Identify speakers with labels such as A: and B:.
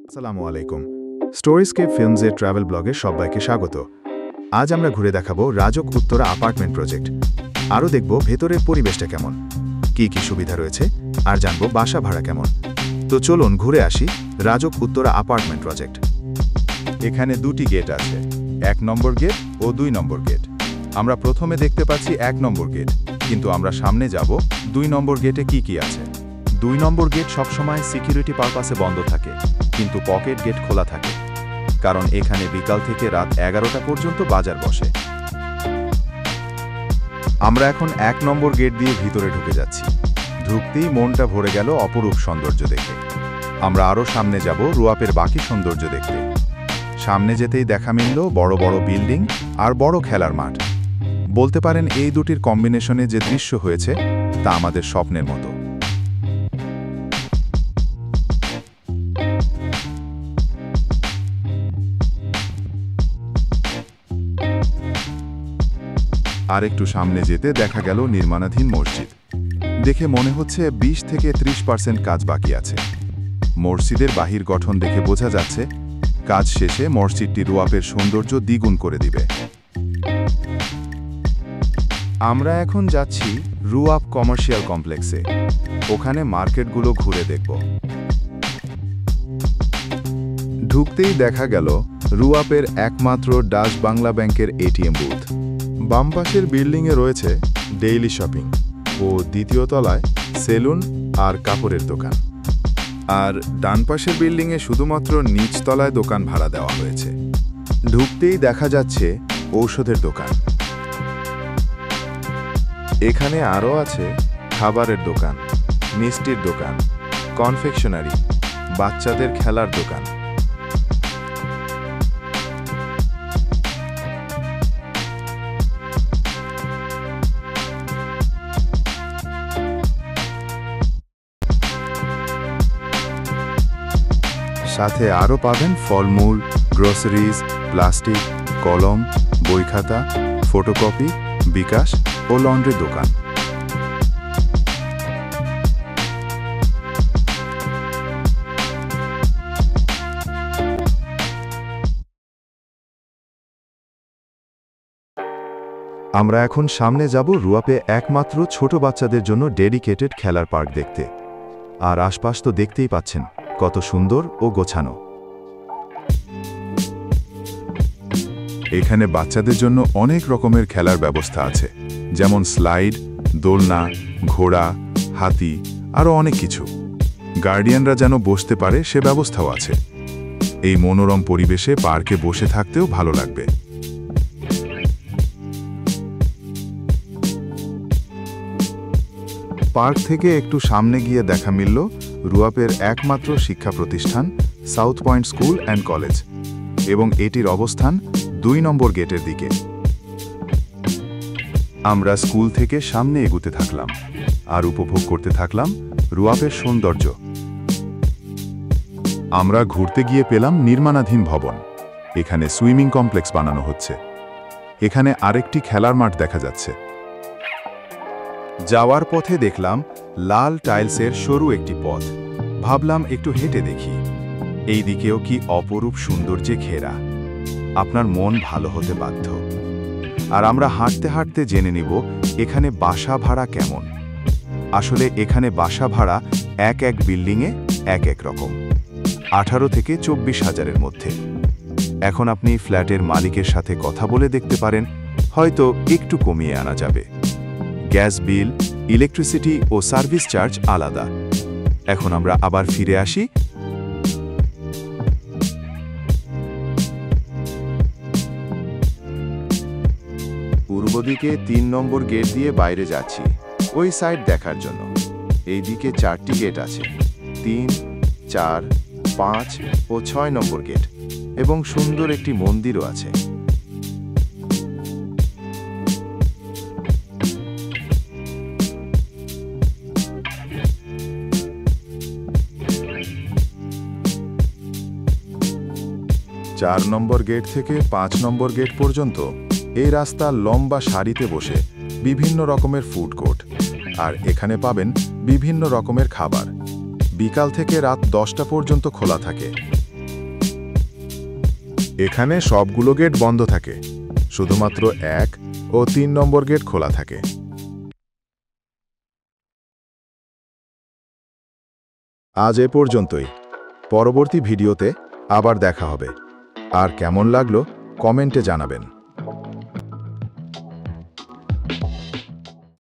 A: আসসালামু আলাইকুম। স্টোরিস্কেপ ফিল্মসের ট্রাভেল ব্লগে সবাইকে স্বাগত। আজ আমরা ঘুরে দেখাবো রাজক উত্তরা অ্যাপার্টমেন্ট প্রজেক্ট। আরও দেখব ভেতরের পরিবেশটা কেমন, কি কি সুবিধা রয়েছে, আর জানব বাসা ভাড়া কেমন। তো চলুন ঘুরে আসি রাজক উত্তরা অ্যাপার্টমেন্ট প্রজেক্ট।
B: এখানে দুটি গেট আছে, 1 নম্বর গেট ও 2 নম্বর গেট। আমরা প্রথমে দেখতে পাচ্ছি 1 নম্বর গেট, কিন্তু আমরা সামনে যাব 2 নম্বর গেটে কি কি আছে। 2 নম্বর গেট সবসময় সিকিউরিটি পারপাসে বন্ধ থাকে, কিন্তু পকেট গেট খোলা থাকে, কারণ এখানে বিকাল থেকে রাত 11টা পর্যন্ত বাজার বসে। আমরা এখন 1 নম্বর গেট দিয়ে ভিতরে ঢুকে যাচ্ছি। ঢুকতেই মনটা ভরে গেল অপরূপ সৌন্দর্য দেখে। আমরা আরও সামনে যাব রুয়াপের বাকি সৌন্দর্য দেখতে। সামনে যেতেই দেখা মিলল বড় বড় বিল্ডিং আর বড় খেলার মাঠ। বলতে পারেন এই দুটির কম্বিনেশনে যে দৃশ্য হয়েছে তা আমাদের স্বপ্নের মতো। আর একটু সামনে যেতে দেখা গেল নির্মাণাধীন মসজিদ। দেখে মনে হচ্ছে 20 থেকে 30% কাজ বাকি আছে। মসজিদের বাহির গঠন দেখে বোঝা যাচ্ছে কাজ শেষে মসজিদটি রুয়াপের সৌন্দর্য দ্বিগুণ করে দিবে। আমরা এখন যাচ্ছি রুয়াপ কমার্শিয়াল কমপ্লেক্সে। ওখানে মার্কেটগুলো ঘুরে দেখব। ঢুকতেই দেখা গেল রুয়াপের একমাত্র ডাচ বাংলা ব্যাংকের এটিএম বুথ। বাম পাশের বিল্ডিংয়ে রয়েছে ডেইলি শপিং ও দ্বিতীয় তলায় সেলুন আর কাপড়ের দোকান। আর ডান পাশের বিল্ডিংয়ে শুধুমাত্র নিচতলায় দোকান ভাড়া দেওয়া হয়েছে। ঢুকতেই দেখা যাচ্ছে ঔষধের দোকান। এখানে আরও আছে খাবারের দোকান, মিষ্টির দোকান, কনফেকশনারি, বাচ্চাদের খেলার দোকান। সাথে আরও পাবেন ফলমূল, গ্রোসারিজ, প্লাস্টিক, কলম, বই খাতা, ফটোকপি, বিকাশ ও লন্ড্রি দোকান। আমরা এখন সামনে যাব রুয়াপে একমাত্র ছোট বাচ্চাদের জন্য ডেডিকেটেড খেলার পার্ক দেখতে। আর আশপাশ তো দেখতেই পাচ্ছেন কত সুন্দর ও গোছানো। এখানে বাচ্চাদের জন্য অনেক রকমের খেলার ব্যবস্থা আছে, যেমন স্লাইড, দোলনা, ঘোড়া, হাতি, আরও অনেক কিছু। গার্ডিয়ানরা যেন বসতে পারে সে ব্যবস্থাও আছে। এই মনোরম পরিবেশে পার্কে বসে থাকতেও ভালো লাগবে। পার্ক থেকে একটু সামনে গিয়ে দেখা মিলল রুয়াপের একমাত্র শিক্ষা প্রতিষ্ঠান south point school and college, এবং এটির অবস্থান 2 নম্বর গেটের দিকে। আমরা স্কুল থেকে সামনে এগুতে থাকলাম আর উপভোগ করতে থাকলাম রুয়াপের সৌন্দর্য। আমরা ঘুরতে গিয়ে পেলাম নির্মাণাধীন ভবন। এখানে সুইমিং কমপ্লেক্স বানানো হচ্ছে। এখানে আরেকটি খেলার মাঠ দেখা যাচ্ছে। যাওয়ার পথে দেখলাম লাল টাইলসের সরু একটি পথ। ভাবলাম একটু হেঁটে দেখি। এই দিকেও কি অপরূপ সৌন্দর্যে ঘেরা। আপনার মন ভালো হতে বাধ্য। আর আমরা হাঁটতে হাঁটতে জেনে নিব এখানে বাসা ভাড়া কেমন। আসলে এখানে বাসা ভাড়া এক এক বিল্ডিংয়ে এক এক রকম, 18 থেকে 24 হাজারের মধ্যে। এখন আপনি ফ্ল্যাটের মালিকের সাথে কথা বলে দেখতে পারেন, হয়তো একটু কমিয়ে আনা যাবে। গ্যাস বিল, ইলেকট্রিসিটি ও সার্ভিস চার্জ আলাদা। এখন আমরা আবার ফিরে আসি। পূর্ব দিকে 3 নম্বর গেট দিয়ে বাইরে যাচ্ছি ওই সাইড দেখার জন্য। এই দিকে 4টি গেট আছে, 3, 4, 5 ও 6 নম্বর গেট, এবং সুন্দর একটি মন্দিরও আছে। চার নম্বর গেট থেকে 5 নম্বর গেট পর্যন্ত এই রাস্তা লম্বা সারিতে বসে বিভিন্ন রকমের ফুড কোর্ট, আর এখানে পাবেন বিভিন্ন রকমের খাবার। বিকাল থেকে রাত 10টা পর্যন্ত খোলা থাকে।
A: এখানে সবগুলো গেট বন্ধ থাকে, শুধুমাত্র 1 ও 3 নম্বর গেট খোলা থাকে। আজ এ পর্যন্তই। পরবর্তী ভিডিওতে আবার দেখা হবে। আর কেমন লাগলো কমেন্টে জানাবেন।